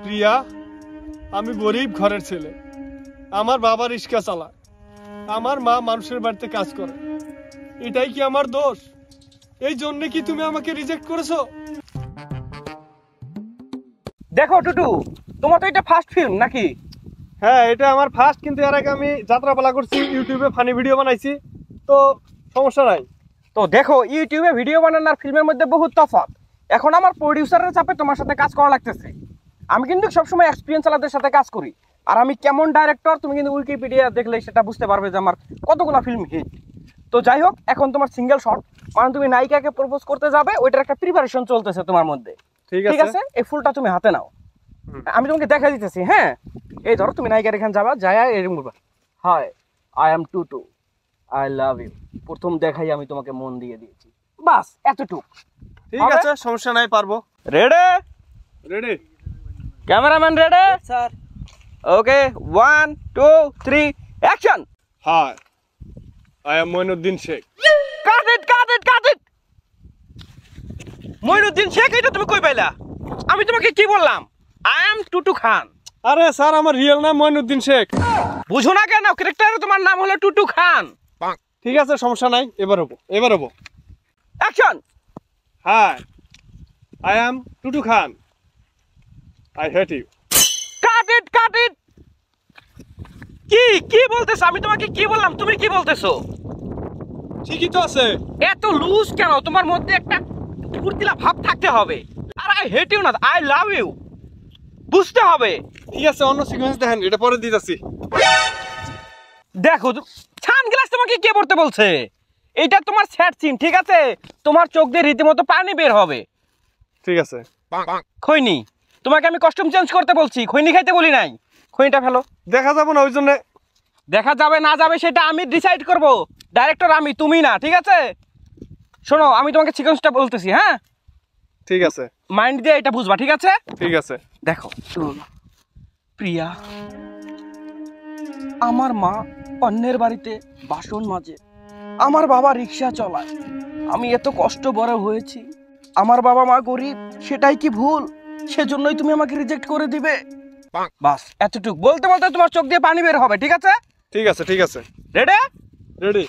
প্রিয়া, আমি গরিব ঘরের ছেলে। আমার বাবা রিক্সা চালায়, আমার মা মানুষের বাড়িতে কাজ করে। এটাই কি আমার দোষ? এই জন্য কি তুমি আমাকে রিজেক্ট করেছো? দেখো টুটু, তোমার তো এটা ফার্স্ট ফিল্ম নাকি? হ্যাঁ, এটা আমার ফার্স্ট, কিন্তু এর আগে আমি যাত্রাপালা করছি, ইউটিউবে ফানি ভিডিও বানাইছি, তো সমস্যা নাই। তো দেখো, ইউটিউবে ভিডিও বানানো আর ফিল্মের মধ্যে বহুত তফাৎ। এখন আমার প্রোডিউসারের চাপে তোমার সাথে কাজ করা লাগতেছে। আমি কিন্তু সবসময় এক্সপিরিয়েন্স আলাদের সাথে কাজ করি, আর আমি কেমন ডাইরেক্টর তুমি কিন্তু উইকিপিডিয়া দেখলে সেটা বুঝতে পারবে যে আমার কতগুলো ফিল্ম হিট। তো যাই হোক, এখন তোমার সিঙ্গেল শট, মানে তুমি নায়িকাকে প্রপোজ করতে যাবে, ওইটার একটা প্রিপারেশন চলতেছে তোমার মধ্যে। ঠিক আছে, এই ফুলটা তুমি হাতে নাও, আমি তোমাকে দেখা দিতেছি। হ্যাঁ, এই ধরো, তুমি নায়িকার এখানে যাবা, যায় এরকম বলবা, hi, I am Tutu, I love you. প্রথম দেখাই আমি তোমাকে মন দিয়ে দিয়েছি, বাস এতটুক। ঠিক আছে, সমস্যা নাই, পারবো। Ready? Ready. Cameraman ready? Sir. Okay, 1 2 3 action. Hi, I am Moinuddin Sheikh. Cut it, cut it, cut it. Moinuddin Sheikh, এটা তুমি কই পাইলা? আমি তোমাকে কি বললাম? I am Tutu Khan. আরে স্যার, আমার রিয়েল নাম মইনুদ্দিন শেখ। বুঝো না কেন? ক্যারেক্টারে তোমার নাম হলো টুটু খান। ঠিক আছে, সমস্যা নাই, এবার হবো। Action. Hi, I am Tutu Khan, I hate you. Cut it, cut it. কি বলতেছো? আমি তোমাকে কি বললাম, তুমি কি বলতেছো? ঠিকই তো আছে। এত লুজ কেন? তোমার মধ্যে একটা ফুর্তিলা ভাব থাকতে হবে। আর আই হেট ইউ না, আই লাভ ইউ বুঝতে হবে। ঠিক আছে, অন্য সিকোয়েন্স দেখেন, এটা পরে দিতেছি। দেখো, সানগ্লাস তোমাকে কে পড়তে বলছে? এটা তোমার স্যাড সিন, ঠিক আছে? তোমার চোখ দিয়ে রীতিমতো পানি বের হবে। ঠিক আছে। খৈনি, তোমাকে আমি কস্টিউম চেঞ্জ করতে বলছি, খৈনি খাইতে বলি নাই। খৈনিটা ফেলো। দেখা যাবো না, ওই জন্য। দেখা যাবে না যাবে সেটা আমি ডিসাইড করব। ডাইরেক্টর আমি, তুমি না, ঠিক আছে? শোনো, আমি তোমাকে সিকোয়েন্সটা বলতেছি। হ্যাঁ, ঠিক আছে, মাইন্ড দিয়ে এটা বুঝবা, ঠিক আছে? ঠিক আছে। দেখো, প্রিয়া, আমার মা অন্যের বাড়িতে বাসন মাজে, আমার বাবা রিক্সা চালায়, আমি এত কষ্ট বড় হয়েছি, আমার বাবা মা গরিব, সেটাই কি ভুল? সেজন্যই তুমি আমাকে রিজেক্ট করে দিবে? বাস এতটুক বলতে বলতে তোমার চোখ দিয়ে পানি বের হবে, ঠিক আছে? ঠিক আছে, ঠিক আছে। Ready? Ready.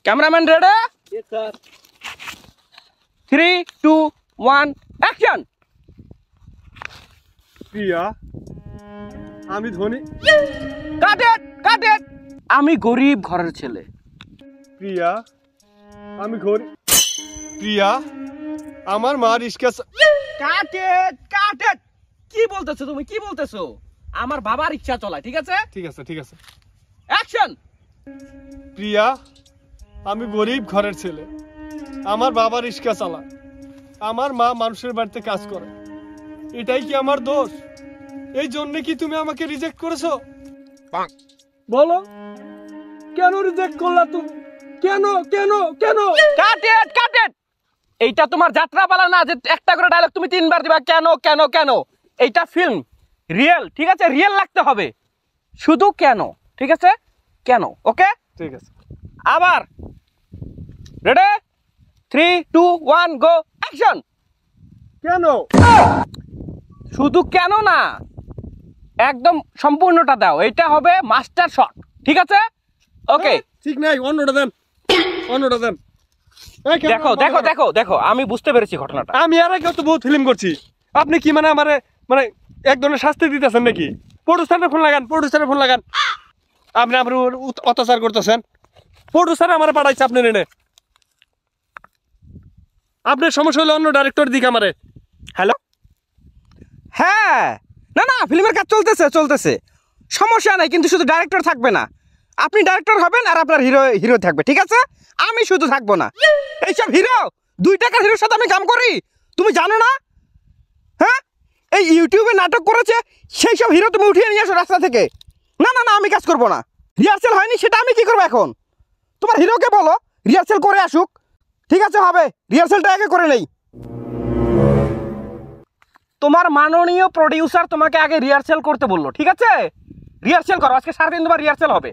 Cameraman ready? Yes sir. 3 2 1 action. Priya, আমি ধনী। কাট ইট, কাট ইট। আমি গরিব ঘরের ছেলে। প্রিয়া, আমি গরিব। প্রিয়া, আমার মা রিক্সা। কাট ইট, কাট ইট। কি বলতেছো তুমি? কি বলতেছো? আমার বাবা রিক্সা চালায়, ঠিক আছে? ঠিক আছে, ঠিক আছে। অ্যাকশন। প্রিয়া, আমি গরিব ঘরের ছেলে, আমার বাবা রিক্সা চালায়, আমার মা মানুষের বাড়িতে কাজ করে। এটাই কি আমার দোষ? এই জন্য কি তুমি আমাকে রিজেক্ট করেছো? বলো, কেন রিজেক্ট করলা তুমি? কেন কেন কেন? কাট ইট, কাট ইট। এইটা তোমার যাত্রাপালা না যে একটা করে ডায়লগ তুমি 3 বার দিবা কেন কেন কেন। এইটা ফিল্ম, রিয়েল, ঠিক আছে? রিয়েল লাগতে হবে, শুধু কেন, ঠিক আছে? কেন, ওকে? ঠিক আছে। আবার রেডি? 3 2 1 গো, অ্যাকশন। কেন? শুধু কেন না, একদম সম্পূর্ণটা দাও। এটা হবে মাস্টার শট, ঠিক আছে? ওকে, ঠিক নাই, অন্যটা দেন, অন্যটা দেন। দেখো দেখো দেখো দেখো, আমি বুঝতে পেরেছি ঘটনাটা। আমি আর আগে তো বহুত ফিল্ম করছি, আপনি কি মানে আমারে মানে এক ধরনের শাস্তি দিতেছেন নাকি? প্রোডিউসারের ফোন লাগান, প্রোডিউসারের ফোন লাগান। আপনি আমার অত্যাচার করতেছেন। প্রোডিউসার আমার পাঠাইছে আপনি এনে। আপনার সমস্যা হলে অন্য ডাইরেক্টর দিকে আমারে। হ্যালো, হ্যাঁ, না না, ফিল্মের কাজ চলতেছে চলতেছে, সমস্যা নাই, কিন্তু শুধু ডাইরেক্টর থাকবে না। আপনি ডাইরেক্টর হবেন আর আপনার হিরো থাকবে, ঠিক আছে? আমি শুধু থাকবো না। এইসব হিরো, 2 টাকার হিরোর সাথে আমি কাম করি, তুমি জানো না? হ্যাঁ, এই ইউটিউবে নাটক করেছে সেই সব হিরো তুমি উঠিয়ে নিয়ে আসো রাস্তা থেকে। না না না, আমি কাজ করবো না। রিহার্সেল হয়নি, সেটা আমি কি করবো এখন? তোমার হিরোকে বলো রিহার্সেল করে আসুক, ঠিক আছে? হবে, রিহার্সেলটা আগে করে নেই। তোমার মাননীয় প্রোডিউসার তোমাকে আগে রিহার্সেল করতে বললো, ঠিক আছে? রিহার্সেল করো, আজকে সারাদিন তোমার রিহার্সেল হবে।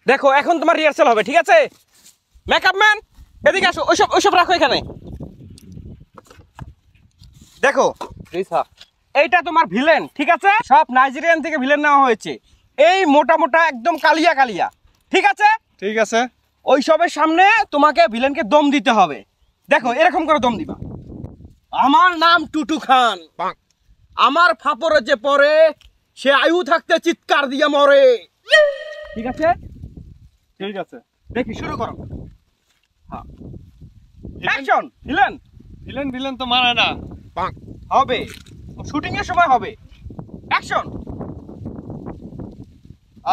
দেখো, এখন তোমার রিহার্সেল হবে, ঠিক আছে? মেকআপ ম্যান, এদিকে আসো, ওইসব রাখো এখানে। দেখো, এইটা তোমার ভিলেন, ঠিক আছে? সব নাইজেরিয়ান থেকে ভিলেন নেওয়া হয়েছে। এই মোটা মোটা একদম কালিয়া কালিয়া, ঠিক আছে? ঠিক আছে। ওই সবের সামনে তোমাকে ভিলেনকে দম দিতে হবে। দেখো এরকম করে দম দিবা। আমার নাম টুটু খান, আমার ফাপড়ে যে পরে সে আয়ু থাকতে চিৎকার দিয়ে মরে। ঠিক আছে? ঠিক আছে। দেখি শুরু করো। হ্যাঁ, অ্যাকশন। ভিলেন ভিলেন ভিলেন তো মারে না। হবে, শুটিং এর সময় হবে। অ্যাকশন।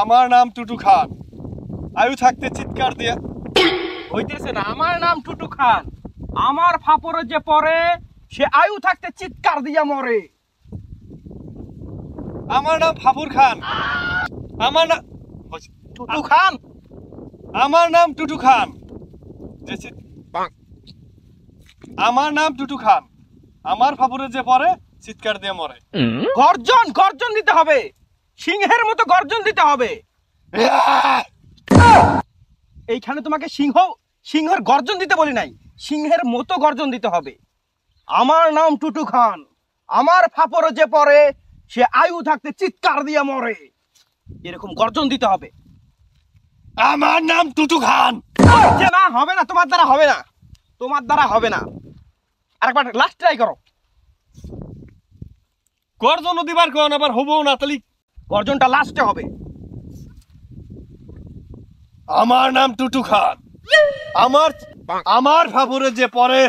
আমার নাম টুটু খান, আয়ু থাকতে চিৎকার দিয়ে। হইতেছে না। আমার নাম টুটু খান, আমার ফাপড়ে যে পরে সে আয়ু থাকতে চিৎকার দিয়া মরে। আমার নাম ফাফুর খান, আমার নাম টুটু খান, আমার নাম টুটু খান, আমার নাম টুটু খান, আমার ফাফুরে যে পরে চিৎকার দিয়ে মরে। গর্জন গর্জন দিতে হবে, সিংহের মতো গর্জন দিতে হবে। এইখানে তোমাকে সিংহের গর্জন দিতে বলি নাই, সিংহের মতো গর্জন দিতে হবে। আমার নাম টুটু খান, আমার ফাপড়ে যে পরে সে আয়ু থাকতে চিৎকার দিয়ে মরে। এরকম গর্জন দিতে হবে। আমার নাম টুটু খান। যে না, হবে না, তোমার দ্বারা হবে না, তোমার দ্বারা হবে না। আরেকবার লাস্ট ট্রাই করো। গর্জন দিবার কোন আবার হবো না, তাহলে গর্জনটা লাস্টে হবে। আমার নাম টুটু খান, আমার আমার ফাফুরে যে পরে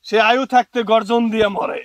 সে আয়ু থাকতে গর্জন দিয়ে মরে।